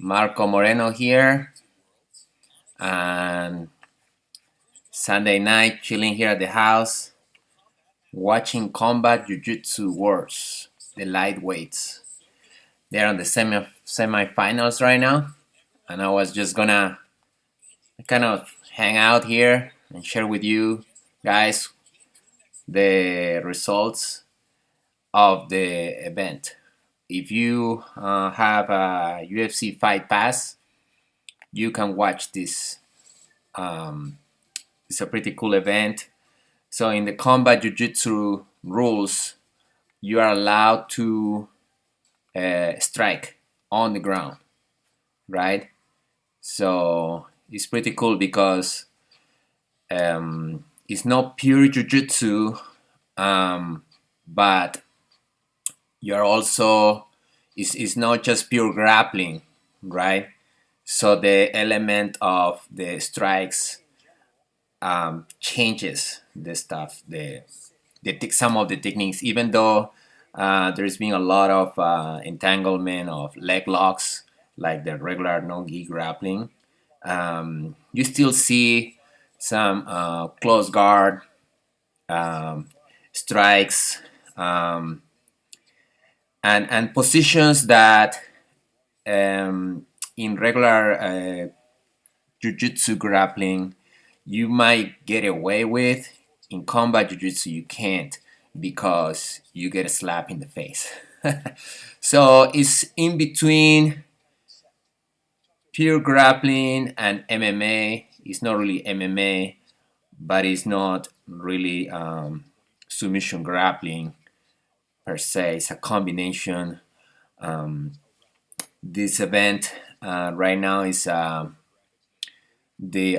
Marco Moreno here, and Sunday night chilling here at the house, watching combat Jiu-Jitsu wars, the lightweights. They're on the semi-finals right now, and I was just gonna kind of hang out here and share with you guys the results of the event. If you have a UFC Fight Pass, you can watch this. It's a pretty cool event. So in the combat jiu-jitsu rules, you are allowed to strike on the ground, right? So it's pretty cool because it's not pure jiu-jitsu, but you're also it's not just pure grappling, right? So the element of the strikes changes the stuff, some of the techniques, even though there's been a lot of entanglement of leg locks, like the regular no-gi grappling. You still see some close guard strikes and positions that in regular jiu-jitsu grappling you might get away with. In combat jiu-jitsu you can't, because you get a slap in the face. So it's in between pure grappling and MMA. It's not really MMA, but it's not really submission grappling per se. It's a combination. This event right now is the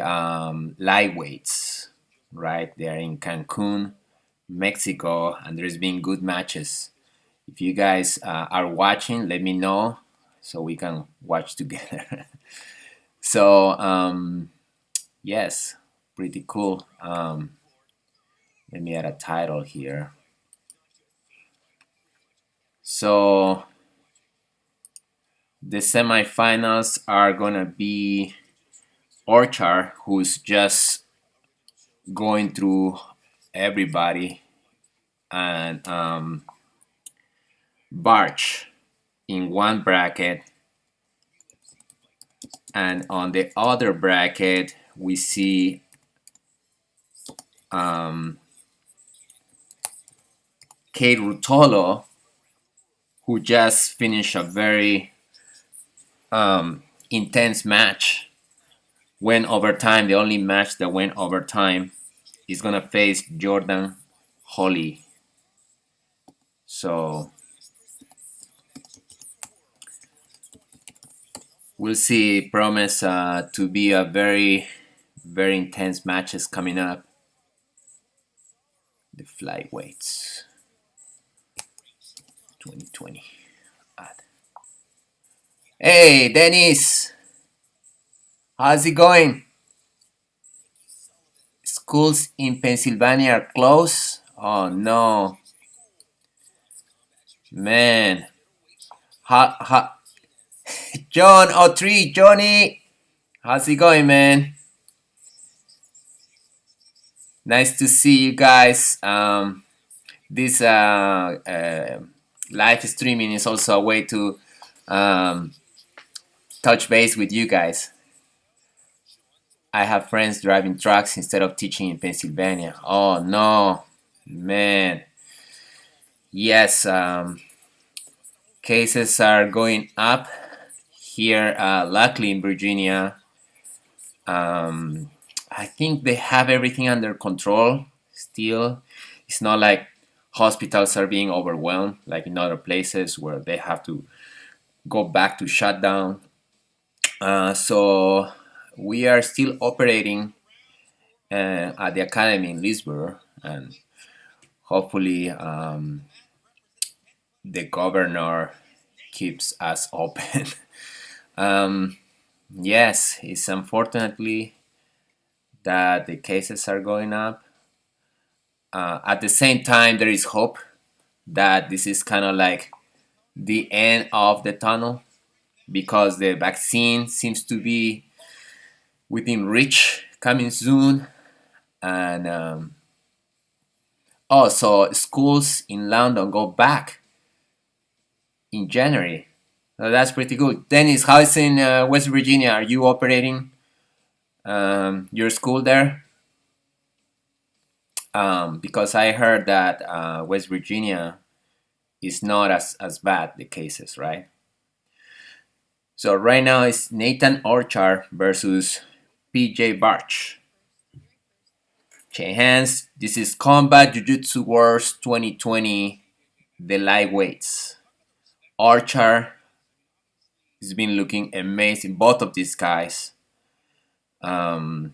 lightweights, right? They are in Cancun, Mexico, and there's been good matches. If you guys are watching, let me know so we can watch together. So yes, pretty cool. Let me add a title here. So the semifinals are gonna be Orchard, who's just going through everybody, and Barch in one bracket, and on the other bracket we see Kate Rutolo, who just finished a very intense match. Went overtime. The only match that went overtime is gonna face Jordan Holly. So we'll see. Promise to be a very, very intense matches coming up. The flyweights 2020. Hey, Dennis, how's it going? Schools in Pennsylvania are closed? Oh no, man. John O3, Johnny, how's it going, man? Nice to see you guys. This live streaming is also a way to touch base with you guys. I have friends driving trucks instead of teaching in Pennsylvania. Oh no, man. Yes, cases are going up here. Luckily in Virginia, I think they have everything under control still. It's not like hospitals are being overwhelmed like in other places where they have to go back to shutdown. So we are still operating at the academy in Leesburg, and hopefully the governor keeps us open. Yes, it's unfortunately that the cases are going up. At the same time, there is hope that this is kind of like the end of the tunnel. because the vaccine seems to be within reach, coming soon. And also, schools in London go back in January. So that's pretty good. Dennis, how is in West Virginia? Are you operating your school there? Because I heard that West Virginia is not as bad, the cases, right? So right now it's Nathan Orchard versus PJ Barch. Chain hands. This is Combat Jiu-Jitsu Wars 2020, the lightweights. Archer has been looking amazing. Both of these guys, um,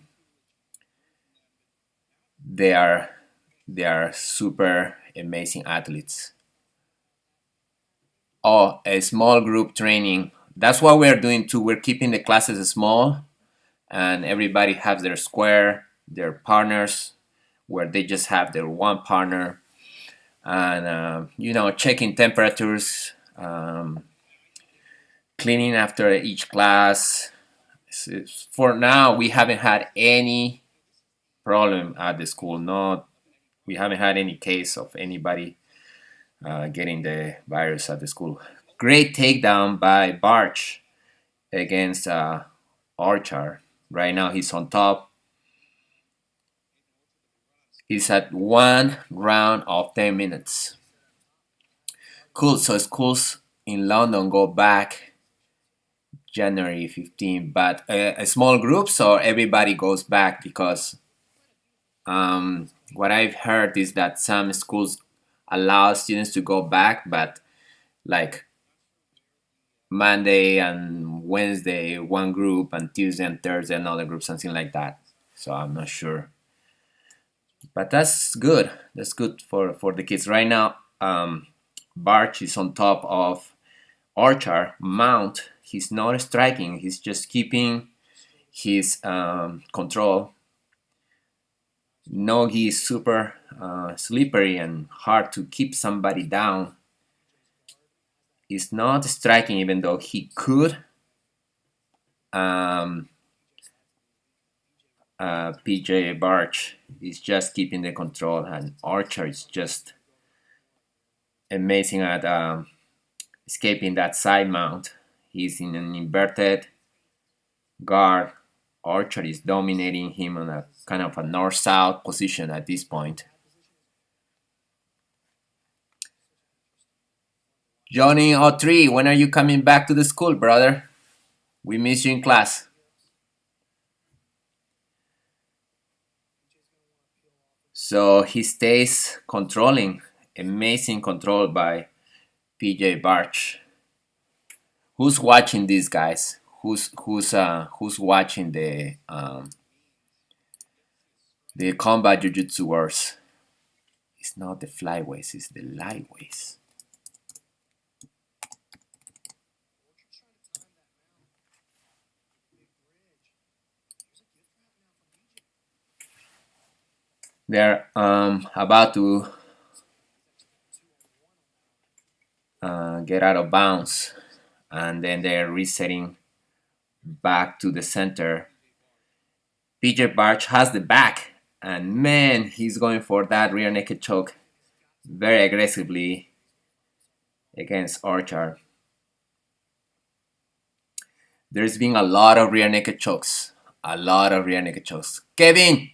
they are they are super amazing athletes. Oh, a small group training. That's what we're doing too. We're keeping the classes small, and everybody has their square, their partners, where they just have their one partner, and checking temperatures, cleaning after each class. For now, we haven't had any problem at the school. No, we haven't had any case of anybody getting the virus at the school. Great takedown by Barch against Archer. Right now, he's on top. He's at 1 round of 10 minutes. Cool. So schools in London go back January 15, but a small group, so everybody goes back because what I've heard is that some schools allow students to go back, but like Monday and Wednesday, one group, and Tuesday and Thursday, another group, something like that. So I'm not sure. But that's good. That's good for the kids. Right now, Barch is on top of Archer. Mount, he's not striking, he's just keeping his control. Nogi is super slippery and hard to keep somebody down. He's not striking even though he could. PJ Barch is just keeping the control, and Archer is just amazing at escaping that side mount. He's in an inverted guard. Archer is dominating him on a kind of a north-south position at this point. Johnny O3, when are you coming back to the school, brother? We miss you in class. So he stays controlling. Amazing control by PJ Barch. Who's watching these guys? Who's watching the combat jiu-jitsu wars? It's not the flyweights, it's the lightweights. They're about to get out of bounds, and then they're resetting back to the center. PJ Barch has the back, and man, he's going for that rear naked choke very aggressively against Archer. There's been a lot of rear naked chokes. A lot of rear naked chokes. Kevin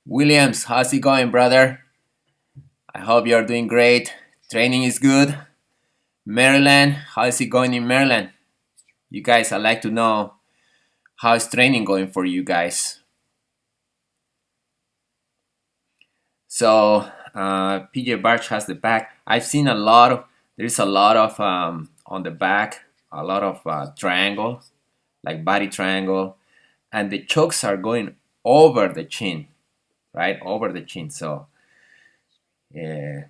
Williams, how's it going, brother? I hope you're doing great. Training is good. Maryland, how is it going in Maryland? You guys, I'd like to know how is training going for you guys. So PJ Barch has the back. I've seen there's a lot of on the back, a lot of triangle, like body triangle, and the chokes are going over the chin, right? Over the chin. So yeah,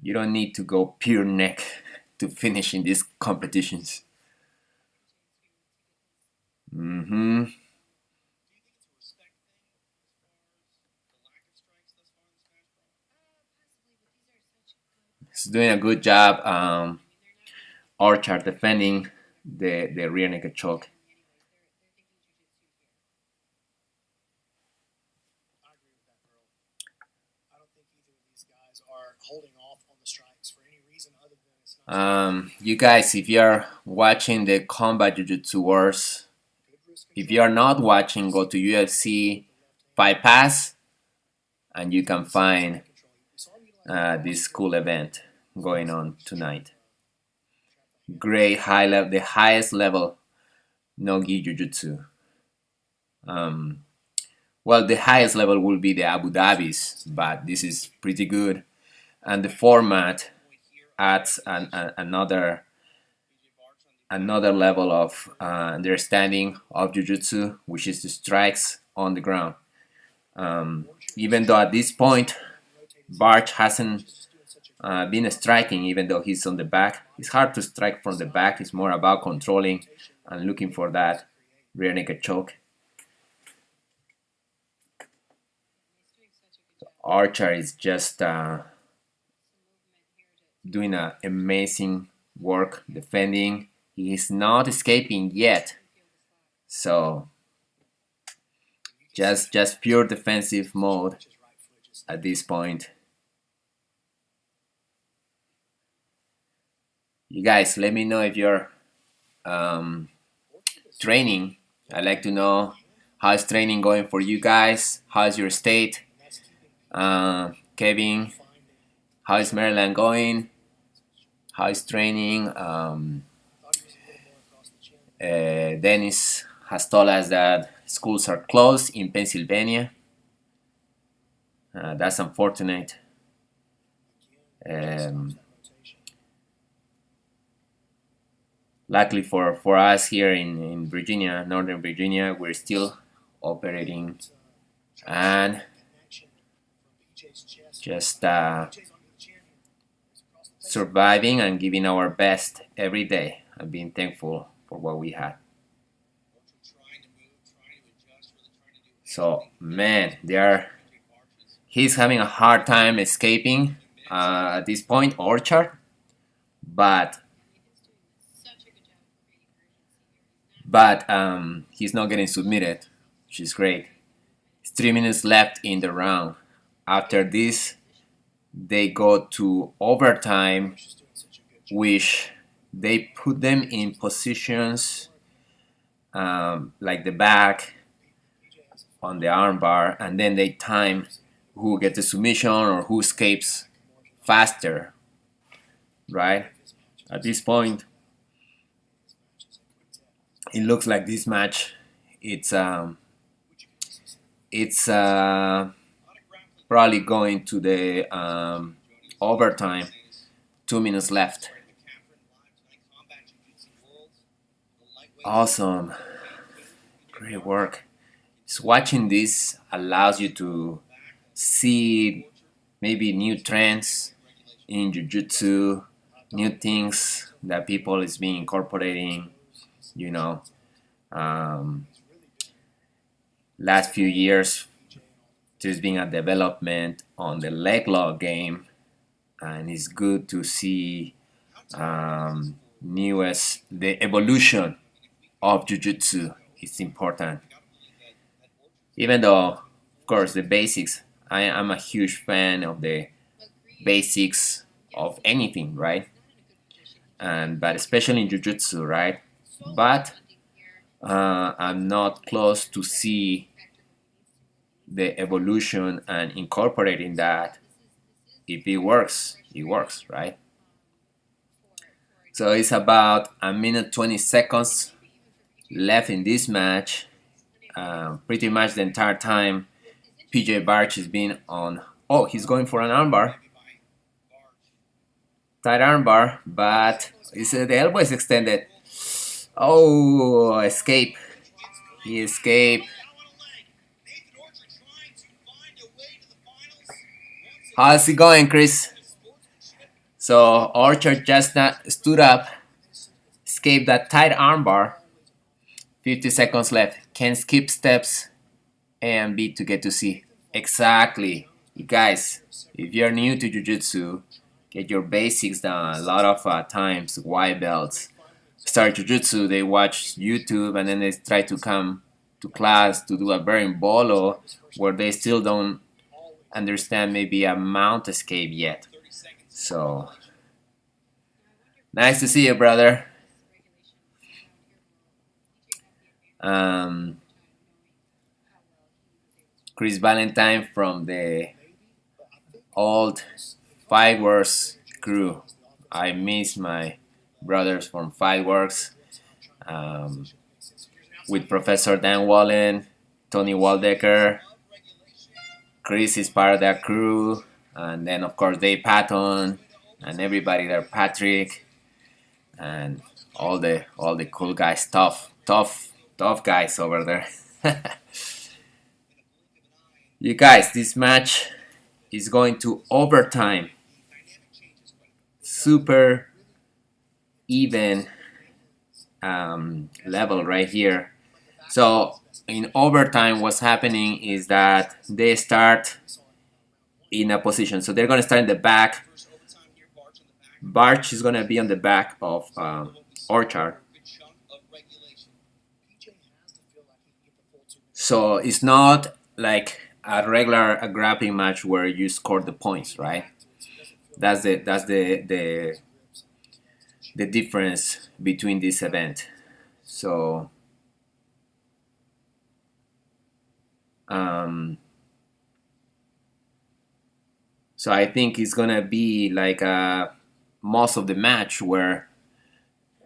you don't need to go pure neck to finish in these competitions. Mm-hmm. He's doing a good job. Archer defending the rear naked choke. You guys, if you're watching the Combat Jiu-Jitsu Wars, if you're not watching, go to UFC Fight Pass, and you can find this cool event going on tonight. Great high level, the highest level no-gi jiu-jitsu. Well, the highest level will be the Abu Dhabis, but this is pretty good, and the format adds another level of understanding of jiu-jitsu, which is the strikes on the ground. Even though at this point Barch hasn't been striking, even though he's on the back, it's hard to strike from the back. It's more about controlling and looking for that rear naked choke. Archer is just doing an amazing work defending. He is not escaping yet, so just pure defensive mode at this point. You guys, let me know if you're training. I'd like to know how's training going for you guys. How's your state? Kevin, how is Maryland going? How is training? Dennis has told us that schools are closed in Pennsylvania. That's unfortunate. Luckily for us here in Virginia, Northern Virginia, we're still operating and just surviving and giving our best every day and being thankful for what we had. So, man, he's having a hard time escaping at this point, Orchard, but he's not getting submitted, which is great. It's 3 minutes left in the round. After this, they go to overtime, which they put them in positions like the back on the armbar, and then they time who gets the submission or who escapes faster, right? At this point, it looks like this match, it's probably going to the overtime. 2 minutes left. Awesome. Great work. So watching this allows you to see maybe new trends in jiu-jitsu, new things that people is being incorporating, you know. Last few years, there's been a development on the leg lock game, and it's good to see the evolution of jiu-jitsu is important. Even though, of course, the basics, I'm a huge fan of the basics of anything, right? But especially in jiu-jitsu, right? But I'm not close to see the evolution and incorporating that. If it works, right? So it's about 1 minute 20 seconds left in this match. Pretty much the entire time PJ Barch has been on. Oh, he's going for an armbar. Tight armbar, but the elbow is extended. Oh, escape. He escaped. How's it going, Chris? So Orchard just stood up, escaped that tight armbar. 50 seconds left. Can skip steps A and B to get to C. Exactly. You guys, if you're new to Jiu-Jitsu, get your basics down. A lot of times, white belts start jiu-jitsu, they watch YouTube and then they try to come to class to do a berimbolo where they still don't understand maybe a mount escape yet. So nice to see you, brother. Um, Chris Valentine from the old Fireworks crew. I miss my brothers from Fireworks. Um, with Professor Dan Wallen, Tony Waldecker. Chris is part of that crew, and then of course Dave Patton and everybody there, Patrick, and all the cool guys, tough guys over there. You guys, this match is going to overtime. Super even level right here. So in overtime, what's happening is that they start in a position. So they're going to start in the back. Barch is going to be on the back of Orchard. So it's not like a regular grappling match where you score the points, right? That's the difference between this event. So so I think it's gonna be like most of the match where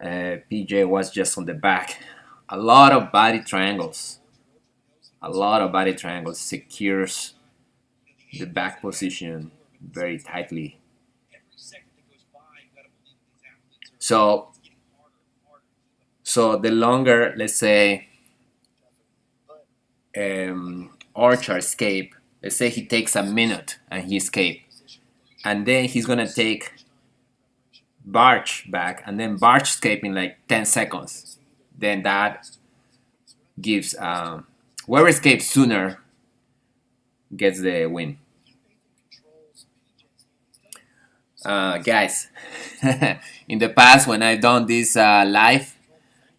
PJ was just on the back. A lot of body triangles. Secures the back position very tightly. So the longer, let's say, Archer escape, let's say he takes a minute and he escape, and then he's gonna take Barch back, and then Barch escape in like 10 seconds. Then that gives whoever escapes sooner gets the win. Guys, in the past when I've done this live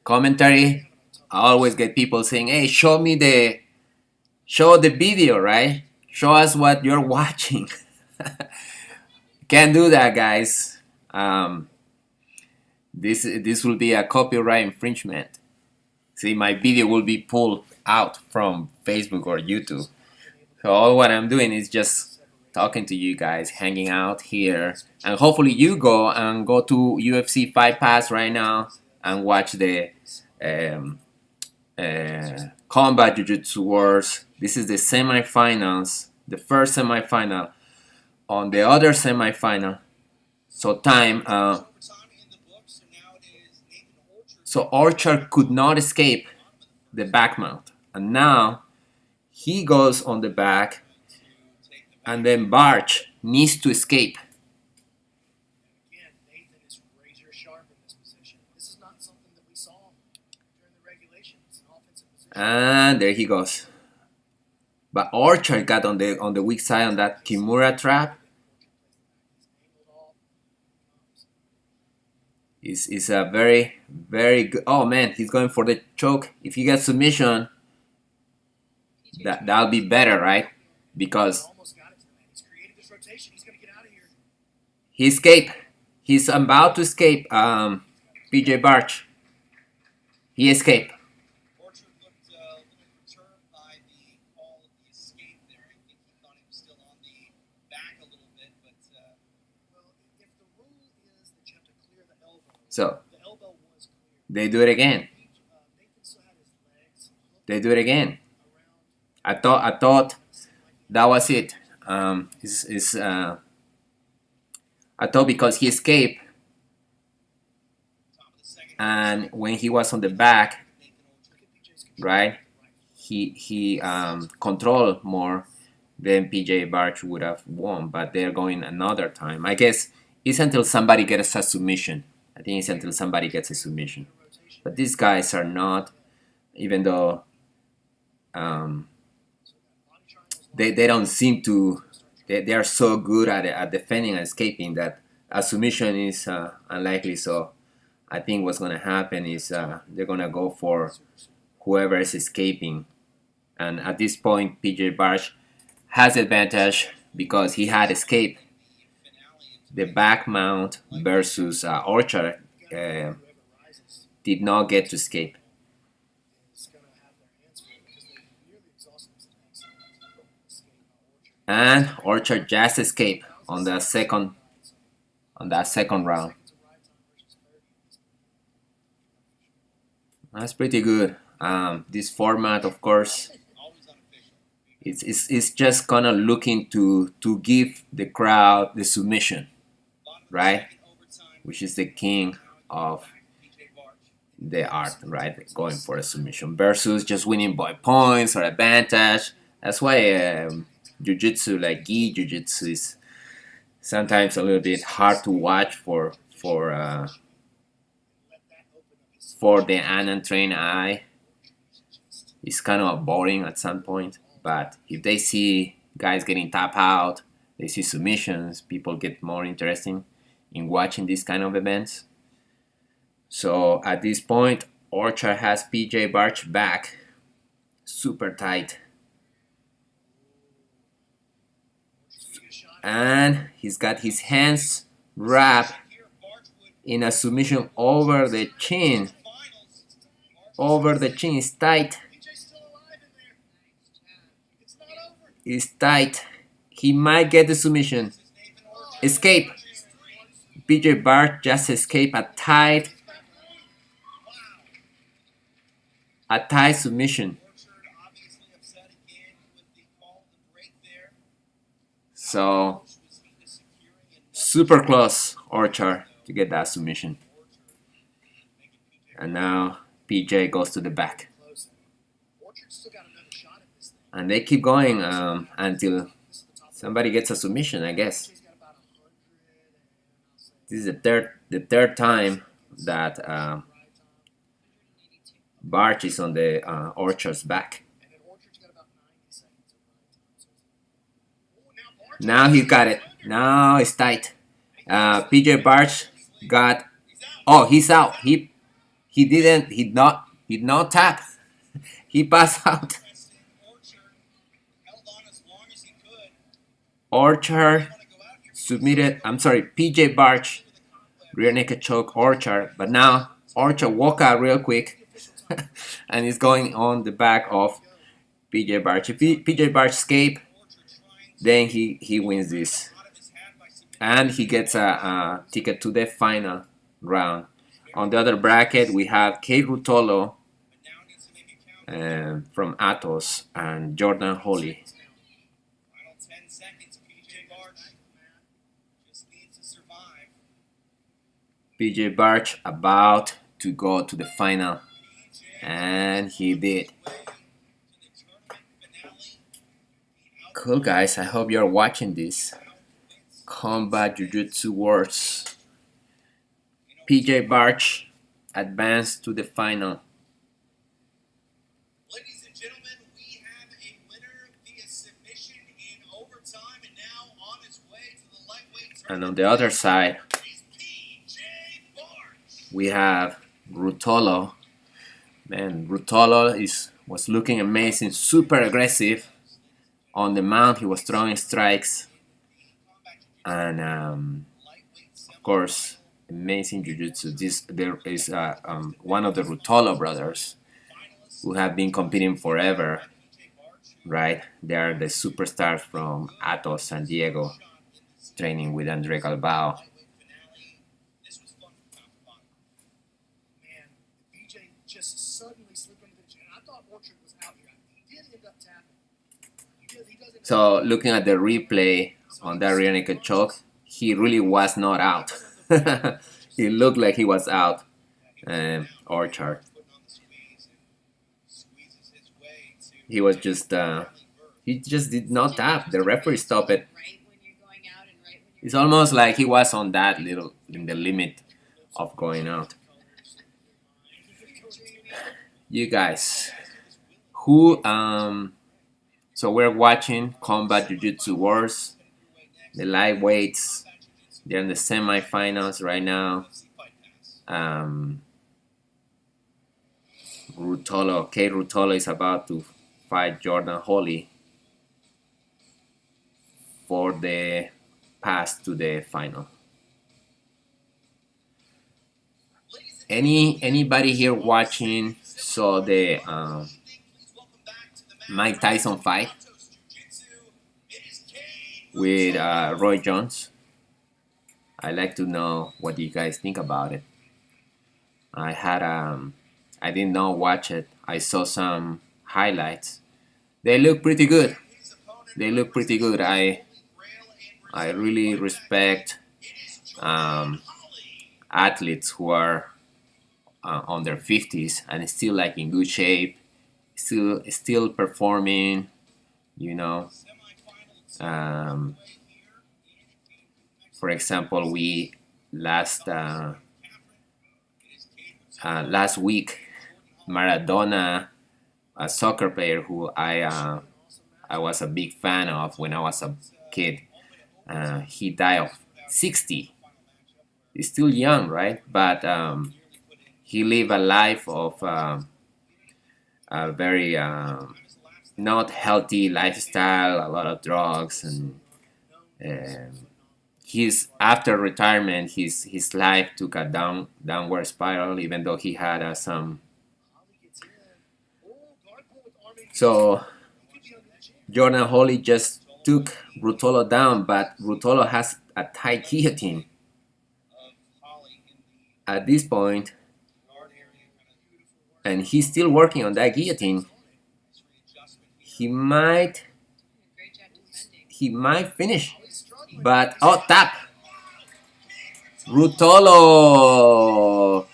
commentary, I always get people saying, "Hey, show the video, right? Show us what you're watching." Can't do that, guys. This will be a copyright infringement. See, my video will be pulled out from Facebook or YouTube. So all what I'm doing is just talking to you guys, hanging out here, and hopefully you go to UFC Fight Pass right now and watch the Combat Jiu-Jitsu Wars. This is the semifinals, the first semifinal. On the other semifinal, so time. So Orchard could not escape the back mount, and now he goes on the back, and then Barch needs to escape. And there he goes. But Orchard got on the weak side on that Kimura trap. Is a very, very good. Oh man, he's going for the choke. If he gets submission, that'll be better, right? Because he escaped. He's about to escape. PJ Barch. He escaped. So they do it again. They do it again. I thought that was it. I thought because he escaped, and when he was on the back, right, he controlled more, then PJ Barch would have won. But they're going another time. I guess it's until somebody gets a submission. I think it's until somebody gets a submission. But these guys are not, even though they don't seem to, they are so good at defending and escaping that a submission is unlikely. So I think what's gonna happen is they're gonna go for whoever is escaping. And at this point, PJ Barch has advantage because he had escaped. The back mount versus Orchard did not get to escape. And Orchard just escaped on the second on that second round. That's pretty good. This format, of course, it's just gonna looking to give the crowd the submission, right? Which is the king of the art, right? Going for a submission versus just winning by points or advantage. That's why jiu-jitsu, like gi jiu-jitsu, is sometimes a little bit hard to watch for the untrained eye. It's kind of boring at some point. But if they see guys getting tap out, they see submissions, people get more interesting in watching these kind of events. So at this point, Orchard has PJ Barch back, super tight. And he's got his hands wrapped in a submission over the chin. Over the chin is tight. It's tight. He might get the submission. Escape. PJ Barch just escaped a tight submission. So super close, Orchard, to get that submission. And now PJ goes to the back. And they keep going until somebody gets a submission, I guess. This is the third time that Barch is on the Orchard's back. Now he got it. Now it's tight. PJ Barch got. Oh, he's out. He did not tap. He passed out. Orchard submitted. I'm sorry, PJ Barch rear naked choke Orchard, but now Orchard walk out real quick, and he's going on the back of PJ Barch. If PJ Barch escape, then he wins this, and he gets a ticket to the final round. On the other bracket, we have Kate Rutolo from Atos and Jordan Holy. PJ Barch about to go to the final, and he did. Cool, guys. I hope you're watching this. Combat Jiu-Jitsu Wars. PJ Barch advanced to the final. Ladies and gentlemen, we have a winner via submission in overtime, and now on his way to the lightweight tournament. And on the other side, we have Rutolo. Man, Rutolo was looking amazing, super aggressive. On the mount, he was throwing strikes. And of course, amazing jiu-jitsu. There is one of the Rutolo brothers who have been competing forever, right? They are the superstars from Atos, San Diego, training with Andre Galbao. Just suddenly slipped into the chin. I thought Orchard was out here. He did end up tapping. So looking at the replay on that rear naked choke, he really was not out. He looked like he was out. Orchard. He was just he just did not tap. The referee stopped it. It's almost like he was on that little in the limit of going out. You guys, who so we're watching Combat Jiu-Jitsu Wars. The lightweights, they're in the semifinals right now. Um, Rutolo is about to fight Jordan Holly for the pass to the final. Anybody here watching saw the Mike Tyson fight with Roy Jones? I'd like to know what you guys think about it. I did not watch it. I saw some highlights. They look pretty good. They look pretty good. I really respect um, athletes who are on their 50s and still like in good shape, still performing. You know, um, for example, we last last week Maradona, a soccer player who I was a big fan of when I was a kid. He died of 60. He's still young, right? But he lived a life of a very not healthy lifestyle, a lot of drugs, and his after retirement, his life took a downward spiral. Even though he had some. So Jordan Holly just took Rutolo down, but Rutolo has a tight guillotine. At this point, and he's still working on that guillotine. He might finish, but oh, tap! Rutolo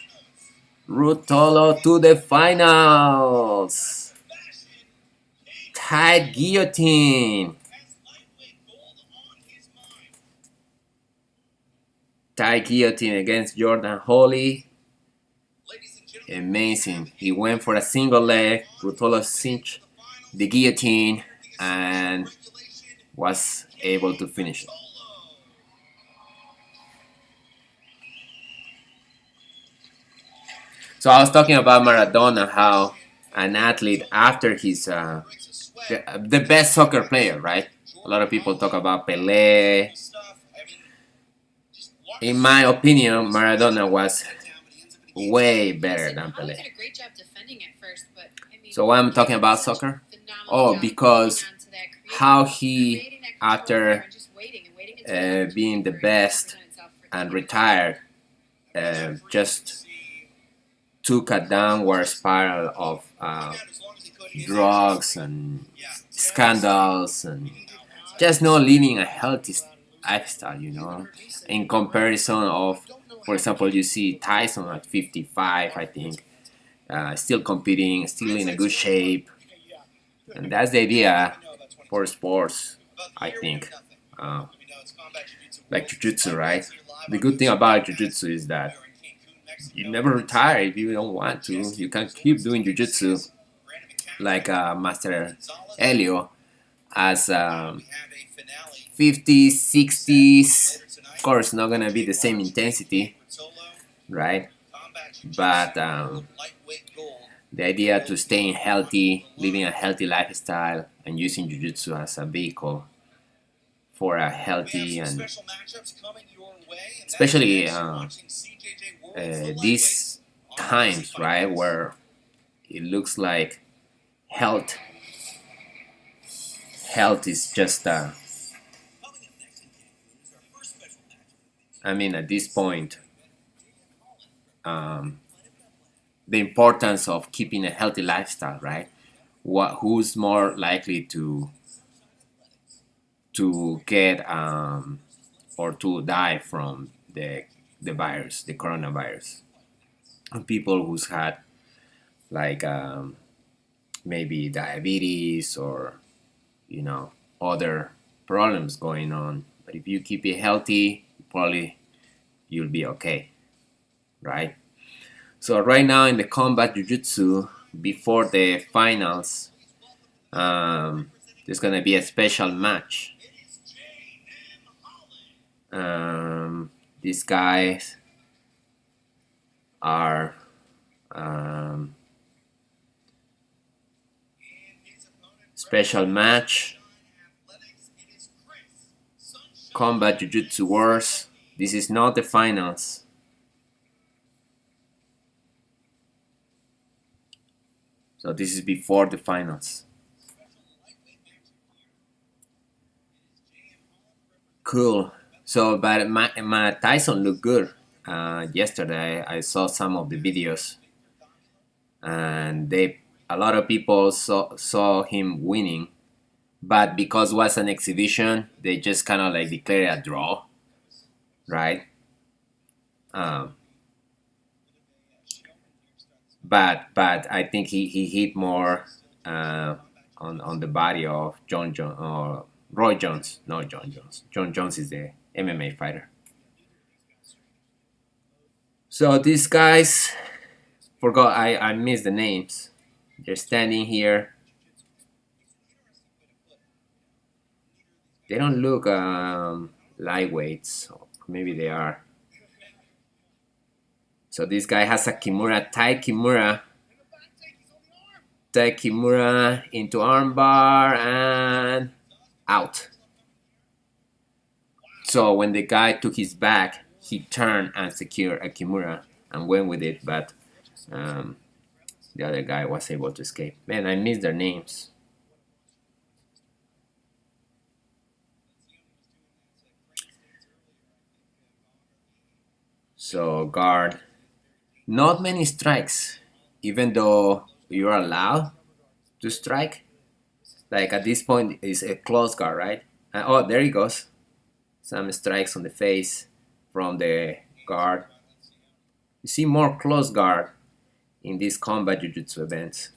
to the finals. Tight guillotine. Tight guillotine against Jordan Holly. Amazing. He went for a single leg. Rutolo cinched the guillotine and was able to finish it. So I was talking about Maradona, how an athlete after his the best soccer player, right? A lot of people talk about Pelé. In my opinion, Maradona was way better than Pelé. So why I'm talking about soccer? Oh, because how he, after being the best and retired, just took a downward spiral of drugs and scandals and just not living a healthy lifestyle, you know. In comparison of, for example, you see Tyson at 55, I think, still competing, still in a good shape, and that's the idea for sports, I think. Like Jiu-Jitsu, right? The good thing about Jiu-Jitsu is that you never retire if you don't want to. You can keep doing Jiu-Jitsu like Master Helio as 50s, 60s. Of course, not gonna be the same intensity, right? But the idea to staying healthy, living a healthy lifestyle, and using Jiu-Jitsu as a vehicle for a healthy and especially these times, right, where it looks like health is just I mean, at this point, the importance of keeping a healthy lifestyle, right? Who's more likely to get or to die from the virus, the coronavirus? People who's had like maybe diabetes or other problems going on. But if you keep it healthy, probably you'll be okay, right? So right now in the combat jiu-jitsu, before the finals, there's gonna be a special match. These guys our um, special match, Combat Jiu-Jitsu Wars. This is not the finals. So this is before the finals. Cool. So, but my Tyson looked good. Yesterday, I saw some of the videos, and a lot of people saw him winning, but because it was an exhibition, they just kind of like declared a draw, right? Um, but I think he hit more on the body of John Jones or Roy Jones, not John Jones. John Jones is the MMA fighter. So these guys, forgot I missed the names. They're standing here. They don't look lightweights. Maybe they are. So this guy has a Kimura, Tai Kimura into armbar and out. So when the guy took his back, he turned and secured a Kimura and went with it, but the other guy was able to escape. Man, I missed their names. So guard, not many strikes, even though you're allowed to strike. Like at this point, it's a close guard, right? Oh, there he goes. Some strikes on the face from the guard. You see more close guard in these combat jiu-jitsu events.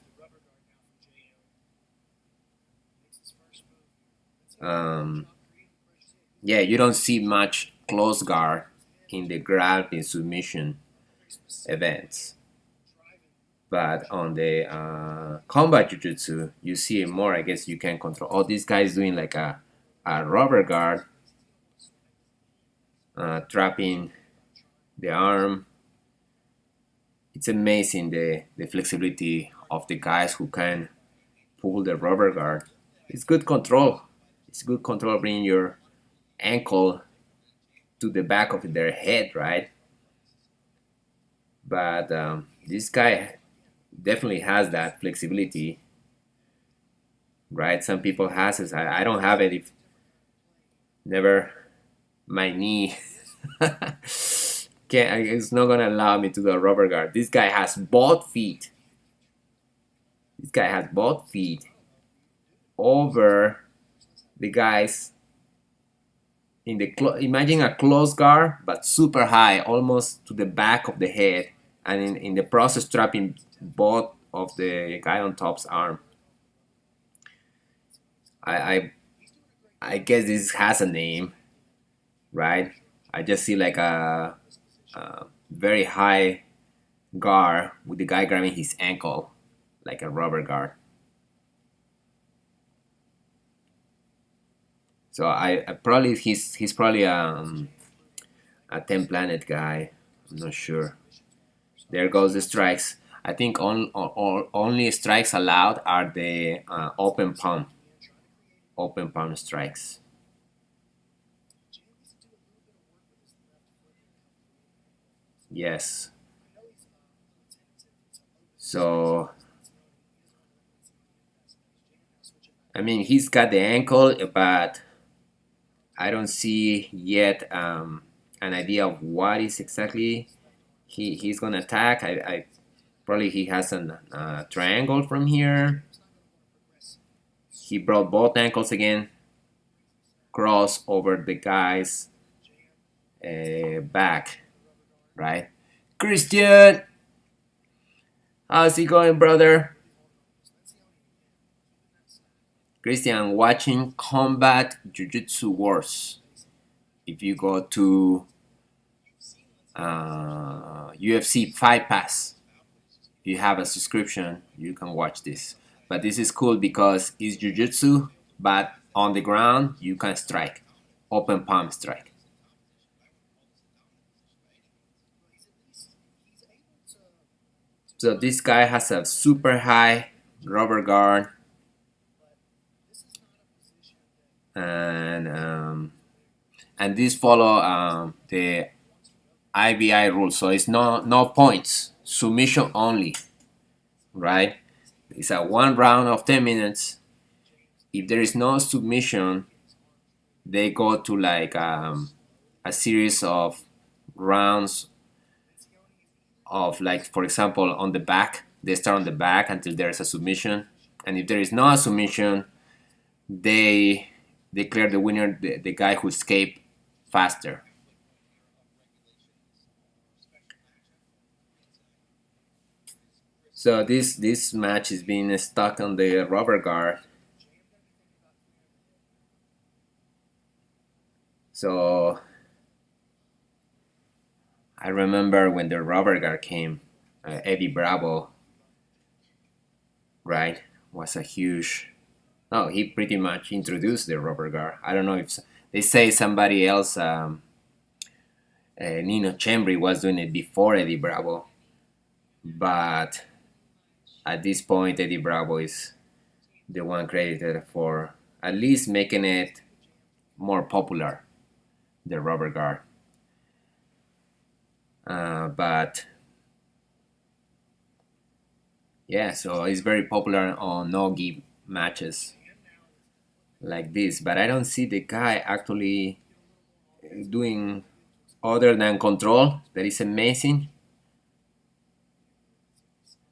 Yeah, you don't see much close guard in the grappling submission events. But on the combat jiu-jitsu, you see it more. I guess you can control. Oh, this guy's doing like a rubber guard, trapping the arm. It's amazing the flexibility of the guys who can pull the rubber guard. It's good control. It's good control bringing your ankle to the back of their head, right? But this guy definitely has that flexibility, right? Some people has it. I don't have it. If never, my knee can't. It's not gonna allow me to do a rubber guard. This guy has both feet. This guy has both feet over the guys in the imagine a close guard but super high, almost to the back of the head, and in the process trapping both of the guy on top's arm. I guess this has a name, right? I just see like a very high guard with the guy grabbing his ankle like a rubber guard. So I probably he's probably a 10 planet guy. I'm not sure. There goes the strikes. I think only strikes allowed are the open palm strikes. Yes. So I mean he's got the ankle, but I don't see yet an idea of what is exactly he's gonna attack. I probably he has a triangle from here. He brought both ankles again, cross over the guy's back, right? Christian, how's it going, brother? Christian, watching Combat Jiu-Jitsu Wars. If you go to UFC Fight Pass, if you have a subscription, you can watch this. But this is cool because it's Jiu-Jitsu, but on the ground you can strike, open palm strike. So this guy has a super high rubber guard, and this follow the IBI rule. So it's no points, submission only, right? It's a one round of 10 minutes. If there is no submission, they go to like a series of rounds of, like, for example, on the back. They start on the back until there is a submission, and if there is no submission, they declare the winner, the guy who escaped faster. So this match is being stuck on the rubber guard. So I remember when the rubber guard came, Eddie Bravo, right, was a huge. No, he pretty much introduced the rubber guard. I don't know if they say somebody else, Nino Chembri was doing it before Eddie Bravo, but at this point, Eddie Bravo is the one credited for at least making it more popular, the rubber guard. But yeah, so it's very popular on no-gi matches like this. But I don't see the guy actually doing other than control. That is amazing.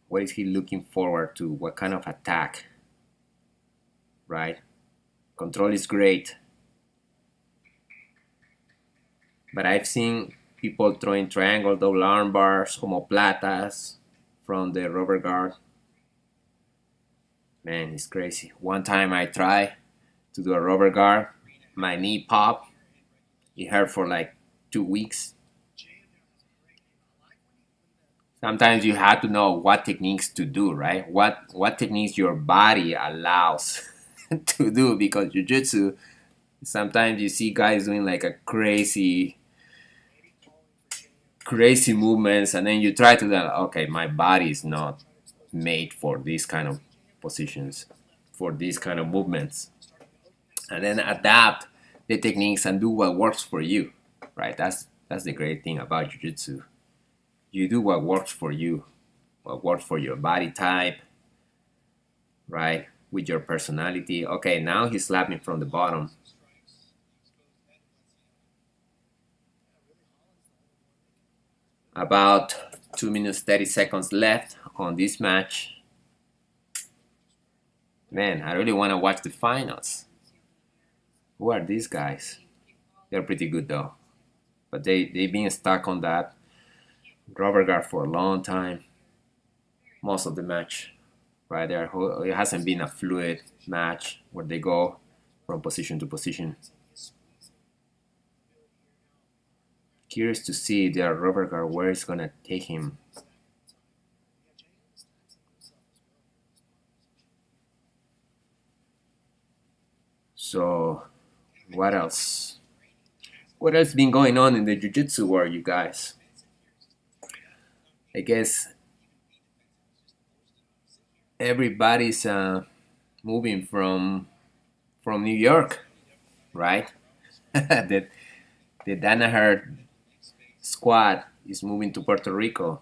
What is he looking forward to? What kind of attack? Right? Control is great. But I've seen people throwing triangle, double arm bars, homoplatas from the rubber guard. Man, it's crazy. One time I tried to do a rubber guard, my knee popped. It hurt for like 2 weeks. Sometimes you have to know what techniques to do, right? What techniques your body allows to do, because jiu-jitsu, sometimes you see guys doing like a crazy movements, and then you try to do, okay, my body is not made for these kind of positions, for these kind of movements, and then adapt the techniques and do what works for you, right? That's the great thing about jiu-jitsu. You do what works for you, what works for your body type, right? With your personality. Okay, now he's slapping from the bottom. About 2 minutes 30 seconds left on this match. Man, I really want to watch the finals. Who are these guys? They're pretty good though, but they've been stuck on that rubber guard for a long time, most of the match, right there. It hasn't been a fluid match where they go from position to position. Curious to see their rubber guard, where it's gonna take him. So what else? What else been going on in the jiu-jitsu world, you guys? I guess everybody's moving from New York, right? The Danaher squad is moving to Puerto Rico.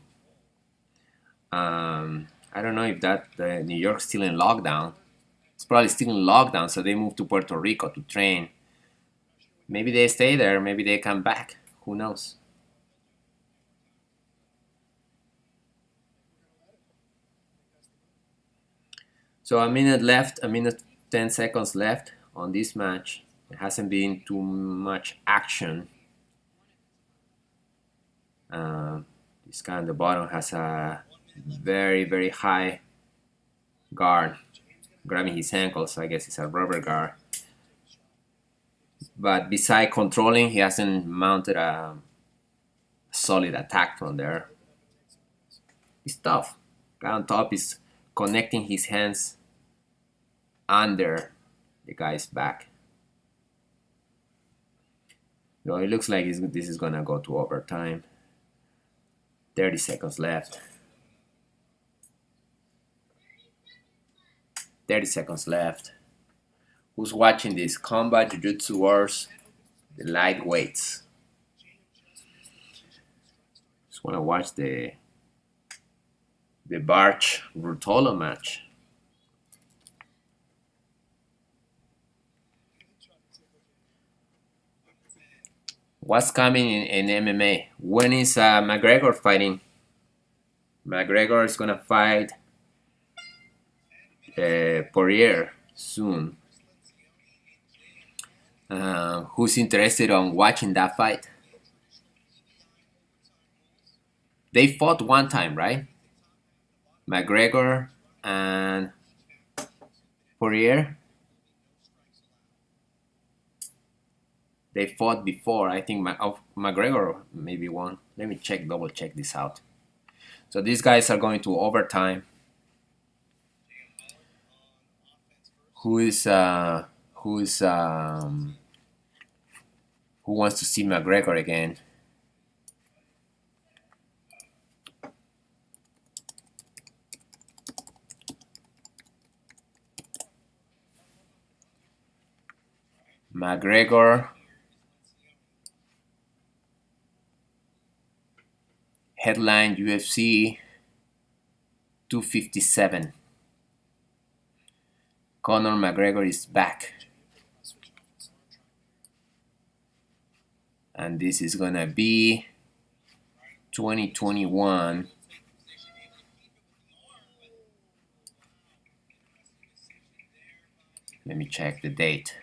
I don't know if New York's still in lockdown. It's probably still in lockdown, so they moved to Puerto Rico to train. Maybe they stay there, maybe they come back. Who knows? So a minute left, a minute 10 seconds left on this match. There hasn't been too much action. This guy on the bottom has a very, very high guard grabbing his ankles, so I guess it's a rubber guard. But beside controlling, he hasn't mounted a solid attack from there. It's tough. Guy on top is connecting his hands under the guy's back. So it looks like this is gonna go to overtime. 30 seconds left. 30 seconds left. Who's watching this? Combat Jiu-Jitsu Wars, the lightweights. Just want to watch the Barch Rutolo match. What's coming in MMA? When is McGregor fighting? McGregor is gonna fight Poirier soon. Who's interested on watching that fight? They fought one time, right? McGregor and Poirier. They fought before. I think McGregor maybe won. Let me double check this out. So these guys are going to overtime. Who wants to see McGregor again? McGregor, headline UFC 257. Conor McGregor is back. And this is gonna be 2021. Let me check the date.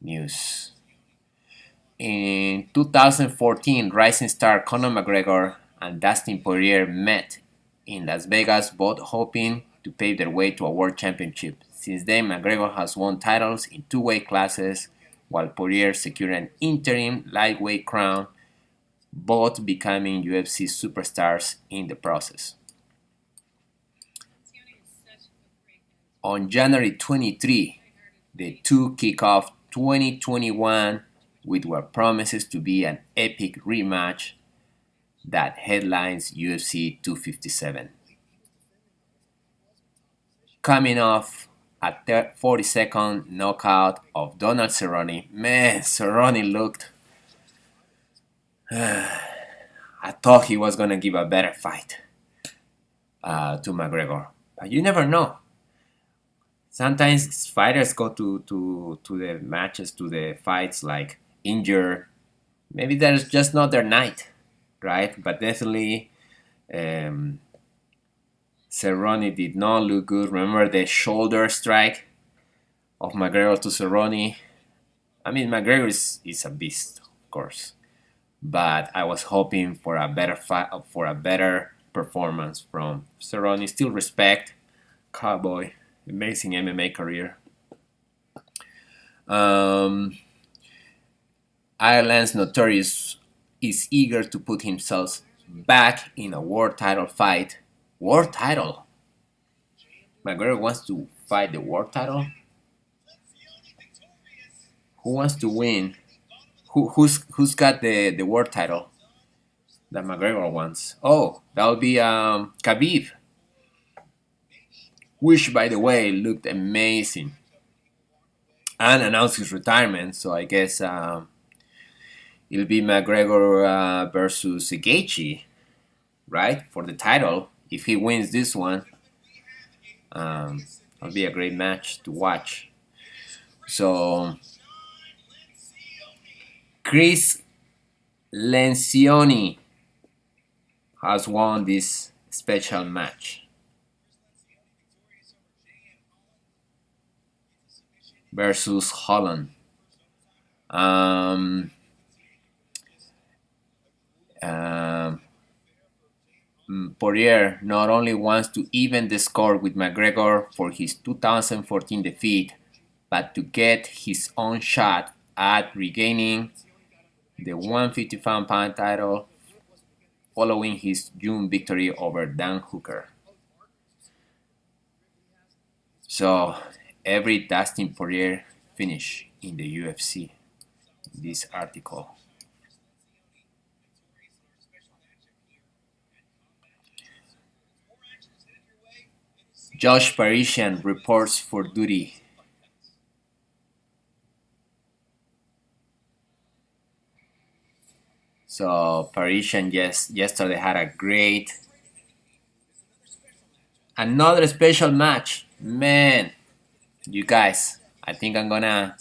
News. In 2014, rising star Conor McGregor and Dustin Poirier met in Las Vegas, both hoping to pave their way to a world championship. Since then, McGregor has won titles in two weight classes, while Poirier secured an interim lightweight crown, both becoming UFC superstars in the process. On January 23, the two kick off 2021 with what promises to be an epic rematch that headlines UFC 257. Coming off a 40-second knockout of Donald Cerrone. Man, Cerrone looked... I thought he was going to give a better fight to McGregor. But you never know. Sometimes fighters go to the matches, to the fights like injured. Maybe that's just not their night, right? But definitely Cerrone did not look good. Remember the shoulder strike of McGregor to Cerrone? I mean, McGregor is a beast, of course. But I was hoping for a better fight, for a better performance from Cerrone. Still respect, Cowboy. Amazing MMA career. Ireland's Notorious is eager to put himself back in a world title fight. World title? McGregor wants to fight the world title? Who wants to win? Who's got the world title that McGregor wants? Oh, that'll be Khabib. Which, by the way, looked amazing and announced his retirement. So I guess it'll be McGregor versus Gaethje, right, for the title. If he wins this one, it'll be a great match to watch. So Chris Lencioni has won this special match versus Holland. Poirier not only wants to even the score with McGregor for his 2014 defeat, but to get his own shot at regaining the 155-pound title following his June victory over Dan Hooker. So every Dustin Poirier finish in the UFC. This article. Josh Parisian reports for duty. So Parisian yesterday had a great, another special match. Man, you guys, I think I'm gonna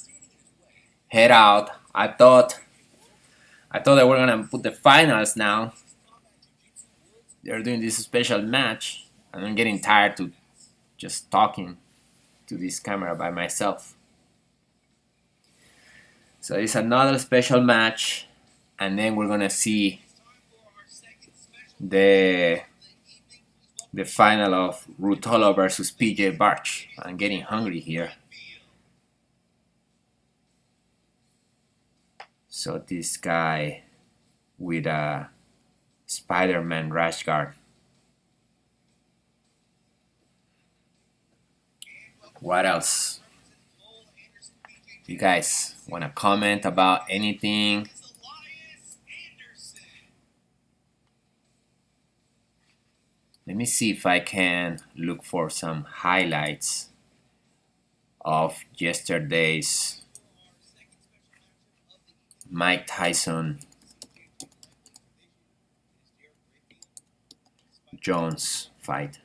head out. I thought they were gonna put the finals now. They're doing this special match, and I'm getting tired to just talking to this camera by myself. So it's another special match, and then we're gonna see the the final of Rutolo versus PJ Barch. I'm getting hungry here. So this guy with a Spider-Man rash guard. What else? You guys want to comment about anything? Let me see if I can look for some highlights of yesterday's Mike Tyson Jones fight.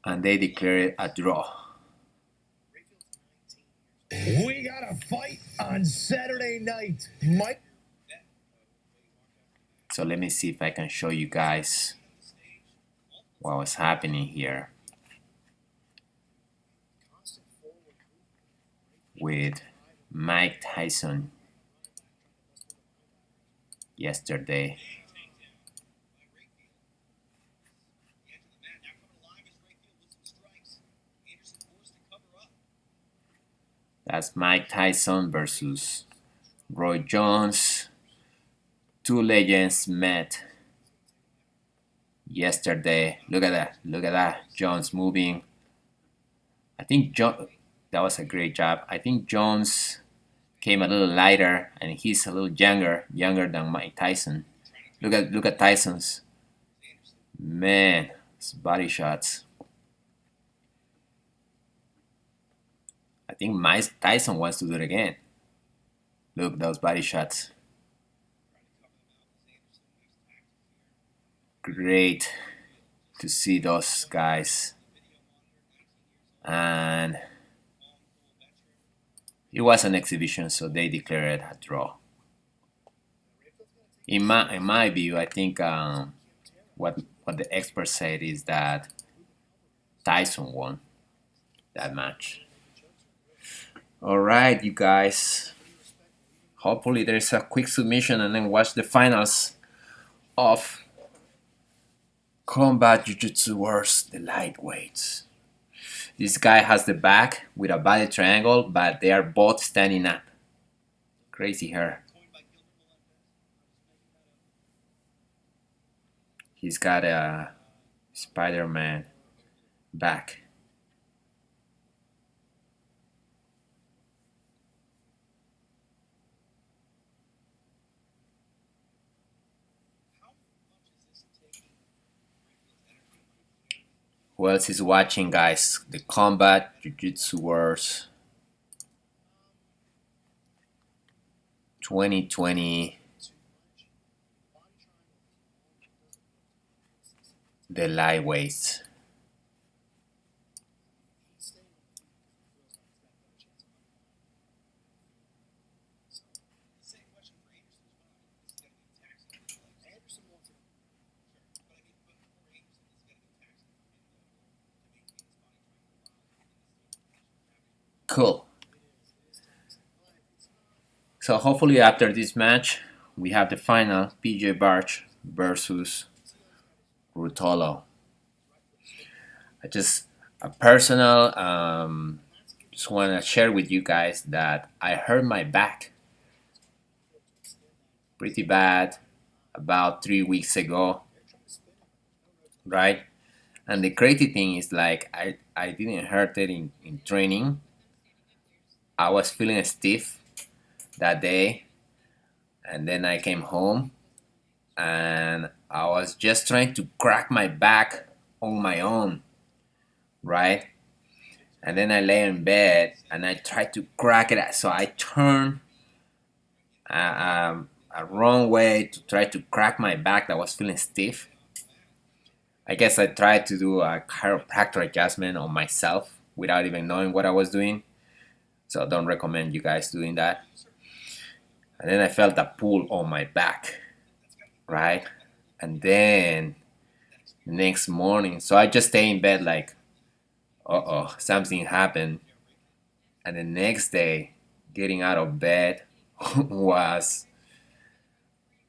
And they declared a draw. We got a fight on Saturday night. Mike. So let me see if I can show you guys what was happening here with Mike Tyson yesterday. That's Mike Tyson versus Roy Jones. Two legends met yesterday. Look at that. Look at that. Jones moving. I think that was a great job. I think Jones came a little lighter and he's a little younger than Mike Tyson. Look at Tyson's. Man, his body shots. I think Mike Tyson wants to do it again. Look, those body shots. Great to see those guys. And it was an exhibition, so they declared a draw. In my view, I think what the experts said is that Tyson won that match. All right, you guys. Hopefully there's a quick submission and then watch the finals of Combat Jiu-Jitsu Wars, the lightweights. This guy has the back with a body triangle, but they are both standing up. Crazy hair. He's got a Spider-Man back. Who else is watching, guys? The Combat Jiu-Jitsu Wars 2020. The lightweights. Cool. So hopefully after this match, we have the final PJ Barch versus Rutolo. A personal, just want to share with you guys that I hurt my back pretty bad about 3 weeks ago, right? And the crazy thing is, like, I didn't hurt it in training. I was feeling stiff that day, and then I came home and I was just trying to crack my back on my own, right? And then I lay in bed and I tried to crack it. So I turned a wrong way to try to crack my back that was feeling stiff. I guess I tried to do a chiropractor adjustment on myself without even knowing what I was doing. So I don't recommend you guys doing that. And then I felt a pull on my back, right? And then next morning, so I just stay in bed like, uh-oh, something happened. And the next day, getting out of bed was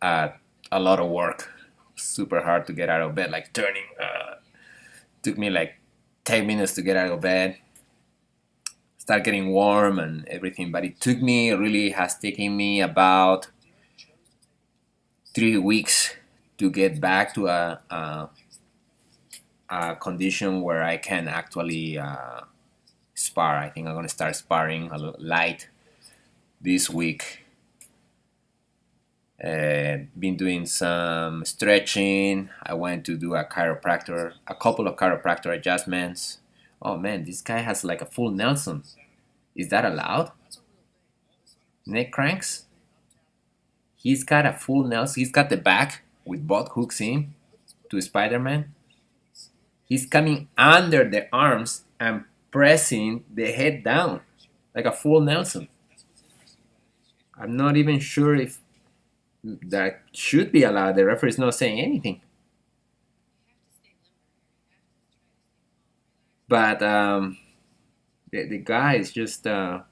uh, a lot of work. Super hard to get out of bed, like turning. Took me like 10 minutes to get out of bed, start getting warm and everything. But it took me, really has taken me about 3 weeks to get back to a condition where I can actually spar. I think I'm gonna start sparring a little light this week. Been doing some stretching. I went to do a couple of chiropractor adjustments. Oh man, this guy has like a full Nelson. Is that allowed? Neck cranks? He's got a full Nelson. He's got the back with both hooks in to Spider-Man. He's coming under the arms and pressing the head down like a full Nelson. I'm not even sure if that should be allowed. The referee is not saying anything. But the guy is just the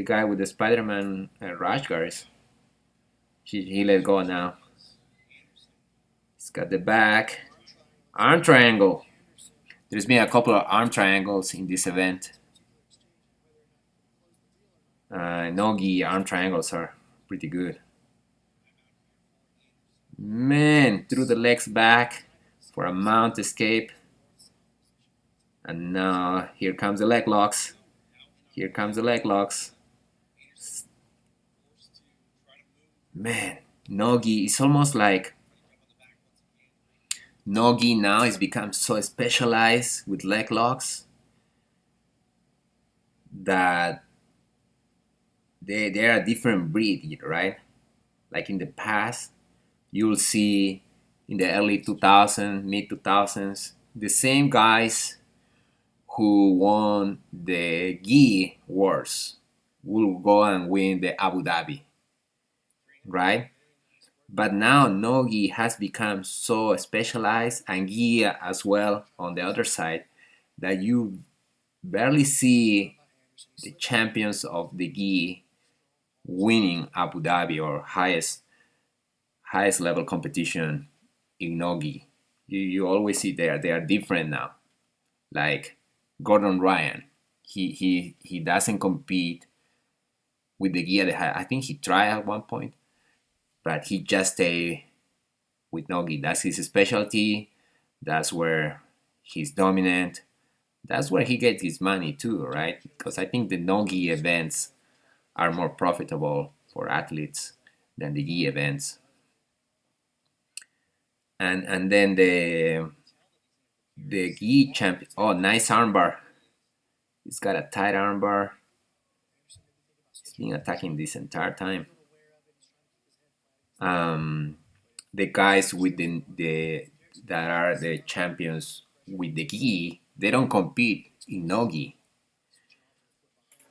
guy with the Spider-Man rash guards. He let go now. He's got the back. Arm triangle. There's been a couple of arm triangles in this event. Nogi arm triangles are pretty good. Man, threw the legs back for a mount escape. And now here comes the leg locks. Here comes the leg locks. Man, Nogi, it's almost like Nogi now has become so specialized with leg locks that they're a different breed, right? Like in the past, you'll see in the early 2000s, mid 2000s, the same guys who won the gi wars will go and win the Abu Dhabi, right? But now Nogi has become so specialized and gi as well on the other side that you barely see the champions of the gi winning Abu Dhabi or highest level competition in Nogi. You always see they are different now. Like Gordon Ryan, he doesn't compete with the gi. I think he tried at one point, but he just stay with Nogi. That's his specialty. That's where he's dominant. That's where he gets his money too, right? Because I think the Nogi events are more profitable for athletes than the gi events. And then the gi champion. Oh, nice armbar. He's got a tight armbar. He's been attacking this entire time. The guys with the that are the champions with the gi, they don't compete in nogi,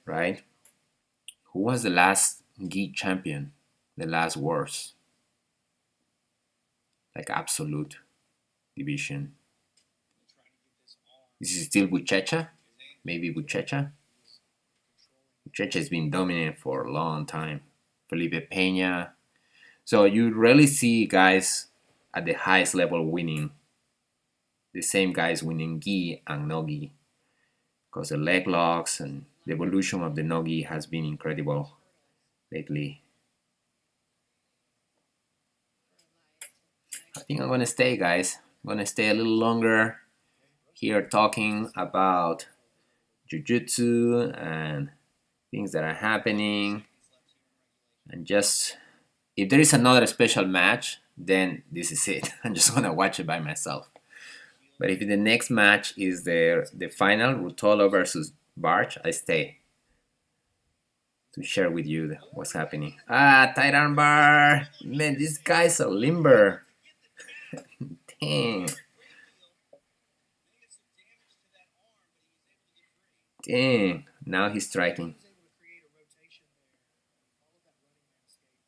right? Who was the last gi champion? The last wars, like absolute division. This is still Buchecha, maybe Buchecha. Buchecha has been dominant for a long time. Felipe Peña. So you rarely see guys at the highest level winning. The same guys winning gi and nogi, because the leg locks and the evolution of the nogi has been incredible lately. I think I'm gonna stay, guys. I'm gonna stay a little longer here talking about jiu-jitsu and things that are happening, and just if there is another special match, then this is it. I'm just gonna watch it by myself. But if the next match is the final, Rutolo versus Barch, I stay to share with you what's happening. Ah, tight arm bar. Man, this guy's a limber. Dang. Dang. Now he's striking.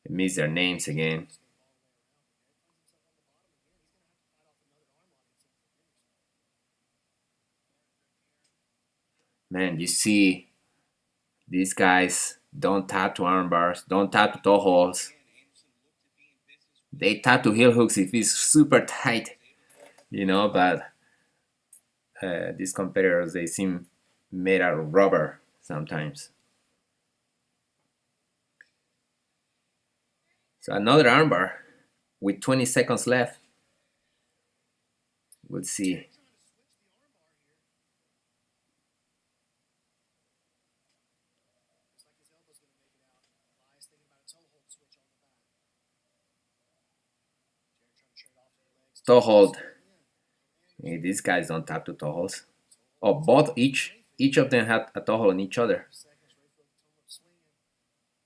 I miss their names again. Man, you see, these guys don't tap to arm bars, don't tap to toe holds. They tap to heel hooks if it's super tight, but these competitors, they seem made out of rubber sometimes. So another armbar with 20 seconds left. We'll see. Toe hold. Hey, these guys don't tap to toe holds. Oh, both each of them have a toe hold on each other.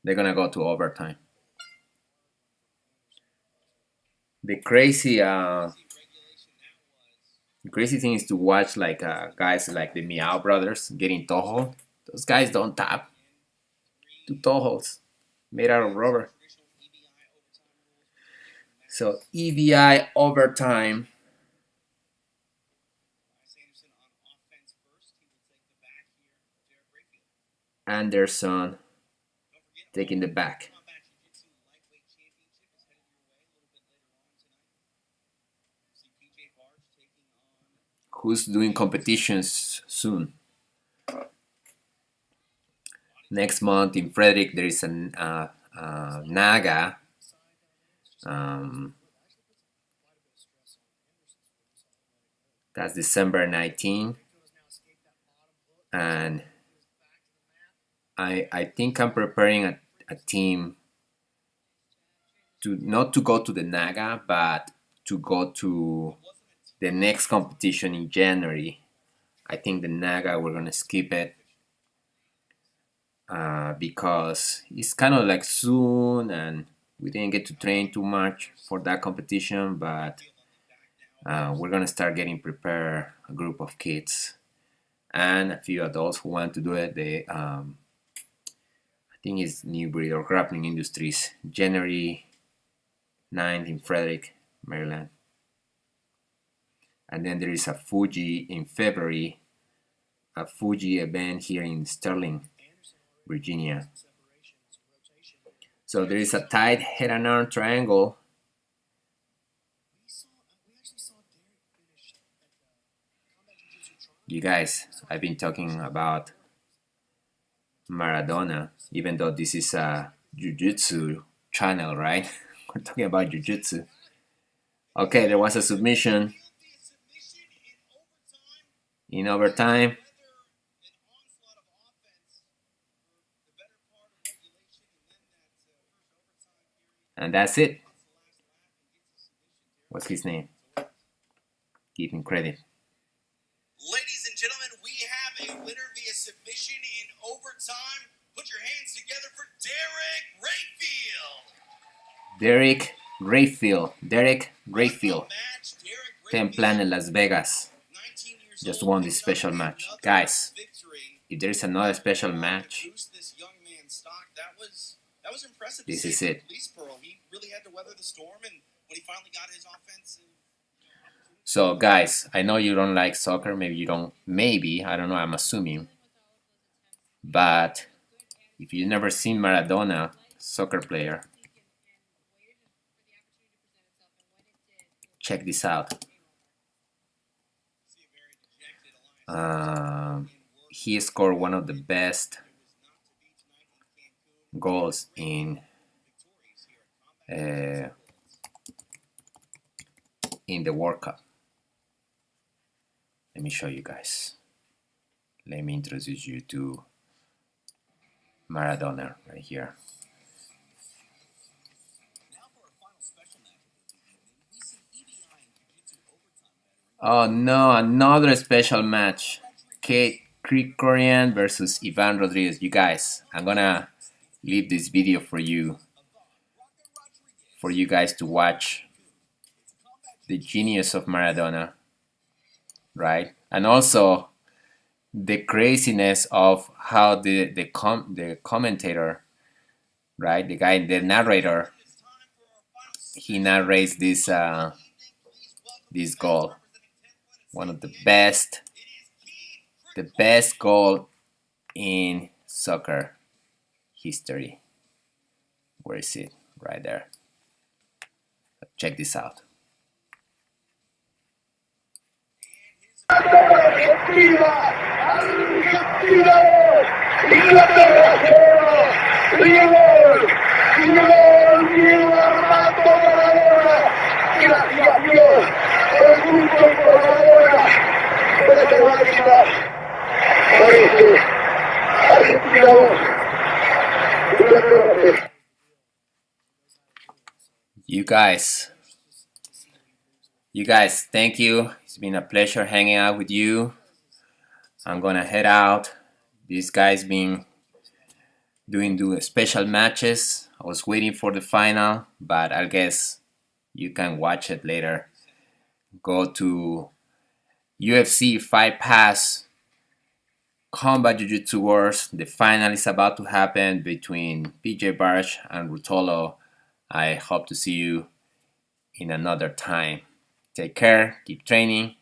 They're gonna go to overtime. The crazy thing is to watch like guys like the Meow brothers getting toe hold. Those guys don't tap to toe holds, made out of rubber. So EVI overtime. Anderson taking the back. Who's doing competitions soon? Next month in Frederick, there is a Naga. That's December 19. And I think I'm preparing a team to not to go to the Naga, but to go to the next competition in January. I think the Naga, we're gonna skip it because it's kind of like soon, and we didn't get to train too much for that competition. But we're gonna start getting prepared a group of kids and a few adults who want to do it. I think it's New Breed or Grappling Industries, January 9th in Frederick, Maryland. And then there is a Fuji in February, a Fuji event here in Sterling, Virginia. So there is a tight head and arm triangle. You guys, I've been talking about Maradona, even though this is a Jiu-Jitsu channel, right? We're talking about Jiu-Jitsu. Okay, there was a submission in overtime. And that's it. What's his name? Give him credit. Ladies and gentlemen, we have a winner via submission in overtime. Put your hands together for Derek Rayfield. Derek Rayfield. Templan in Las Vegas. Just won this special match. Guys, if there's another special match, this is it. He really had to weather the storm, and when he finally got his offense. So, guys, I know you don't like soccer. Maybe you don't. Maybe, I don't know. I'm assuming. But if you've never seen Maradona, soccer player, check this out. He scored one of the best goals in the World Cup. Let me show you guys. Let me introduce you to Maradona right here. Oh no, another special match. Kate Krikorian versus Ivan Rodriguez. You guys, I'm gonna leave this video for you guys to watch the genius of Maradona, right? And also the craziness of how the commentator, right, the narrator, he narrates this goal, one of the best goal in soccer history. Where is it? Right there. Check this out. Argentina, Argentina, Inglaterra 0, Diego Armando Maradona, gracias Dios, el mundo por Maradona, pero te va a quitar, parece, Argentina 2, Inglaterra 0. You guys, thank you. It's been a pleasure hanging out with you. I'm gonna head out. This guy's been doing special matches. I was waiting for the final, but I guess you can watch it later. Go to UFC Fight Pass Combat Jiu-Jitsu Wars. The final is about to happen between PJ Barsh and Rutolo. I hope to see you in another time. Take care, keep training,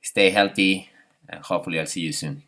stay healthy, and hopefully I'll see you soon.